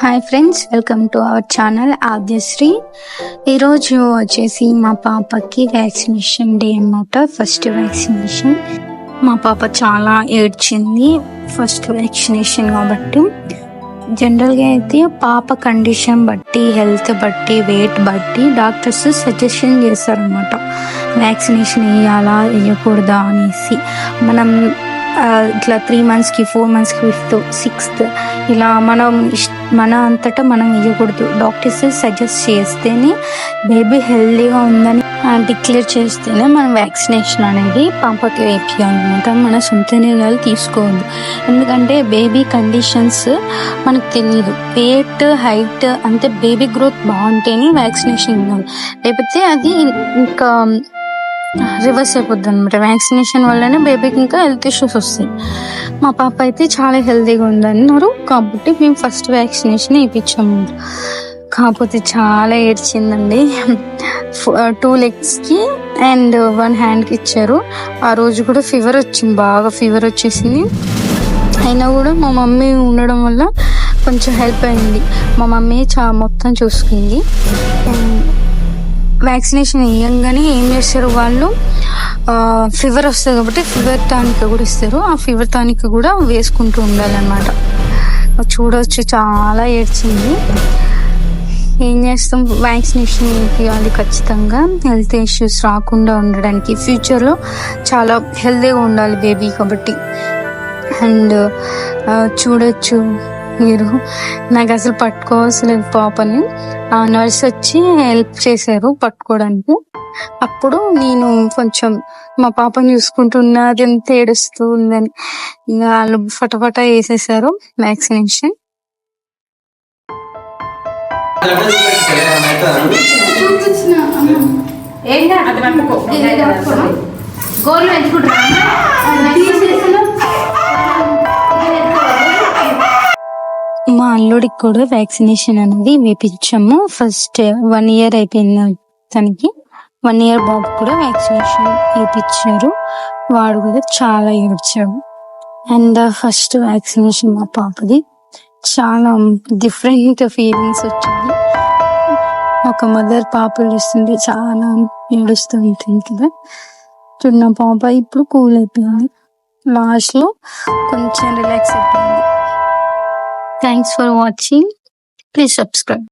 Hi friends, welcome to our channel Adyasri. ఈరోజు వచ్చేసి మా పాపకి వ్యాక్సినేషన్ డే అన్నమాట. First vaccination. మా పాప చాలా ఏడ్చింది ఫస్ట్ వ్యాక్సినేషన్ కాబట్టి. జనరల్గా అయితే పాప కండిషన్ బట్టి, హెల్త్ బట్టి, వెయిట్ బట్టి డాక్టర్స్ సజెషన్ చేస్తారనమాట వ్యాక్సినేషన్ వేయాలా వేయకూడదా అనేసి. మనం ఇట్లా 3 monthsకి, 4 monthsకి, 5th, 6th ఇలా మన అంతటా మనం వేయకూడదు. డాక్టర్స్ సజెస్ట్ చేస్తేనే, బేబీ హెల్దీగా ఉందని డిక్లేర్ చేస్తేనే మనం వ్యాక్సినేషన్ అనేది పాపకి వేయాలన్నమాట. మన సొంత నిర్ణయాలు తీసుకోవద్దు. ఎందుకంటే బేబీ కండిషన్స్ మనకు తెలియదు. వెయిట్, హైట్ అంటే బేబీ గ్రోత్ బాగుంటేనే వ్యాక్సినేషన్ ఇవ్వాలి, లేకపోతే అది ఇంకా రివర్స్ అయిపోద్ది అనమాట. వ్యాక్సినేషన్ వల్లనే బేబీకి ఇంకా హెల్త్ ఇష్యూస్ వస్తాయి. మా పాప అయితే చాలా హెల్తీగా ఉందన్నారు కాబట్టి మేము ఫస్ట్ వ్యాక్సినేషన్ వేయించాము. కాకపోతే చాలా ఏడ్చిందండి. 2 legsకి అండ్ 1 handకి ఇచ్చారు. ఆ రోజు కూడా ఫీవర్ వచ్చింది, బాగా ఫీవర్ వచ్చేసింది. అయినా కూడా మా మమ్మీ ఉండడం వల్ల కొంచెం హెల్ప్ అయింది. మా మమ్మీ మొత్తం చూసుకుంది. వ్యాక్సినేషన్ వేయంగానే ఏం చేస్తారు వాళ్ళు, ఫీవర్ వస్తుంది కాబట్టి ఫీవర్ టానిక్ కూడా ఇస్తారు. ఆ ఫీవర్ టానిక్ కూడా వేసుకుంటూ ఉండాలన్నమాట. చూడవచ్చు, చాలా ఏడ్చింది. ఏం చేస్తాం, వ్యాక్సినేషన్ వేయాలి ఖచ్చితంగా, హెల్త్ ఇష్యూస్ రాకుండా ఉండడానికి. ఫ్యూచర్లో చాలా హెల్తీగా ఉండాలి బేబీ కాబట్టి. అండ్ చూడొచ్చు మీరు, నాకు అసలు పట్టుకోవాల్సిన పాపని నర్స్ వచ్చి హెల్ప్ చేశారు పట్టుకోవడానికి. అప్పుడు నేను కొంచెం మా పాపని చూసుకుంటున్నా, అది ఎంత ఏడుస్తూ ఉందని. ఇంకా వాళ్ళు ఫటాఫటా వేసేసారు వ్యాక్సినేషన్. మా అల్లుడికి కూడా వ్యాక్సినేషన్ అనేది వేపించాము. ఫస్ట్ 1 year అయిపోయింది తనకి. 1 year బాబు కూడా వ్యాక్సినేషన్ వేయించారు. వాడు కూడా చాలా ఏడ్చాడు. అండ్ ఫస్ట్ వ్యాక్సినేషన్ మా పాపది. చాలా డిఫరెంట్ ఫీలింగ్స్ వచ్చింది. ఒక మదర్ పాపలు ఇస్తుంటే చాలా ఏడుస్తూ ఉంటుంది కదా. చిన్న పాప ఇప్పుడు కూల్ అయిపోయింది. లాస్ట్లో కొంచెం రిలాక్స్ అయిపోయింది. Thanks for watching. Please subscribe.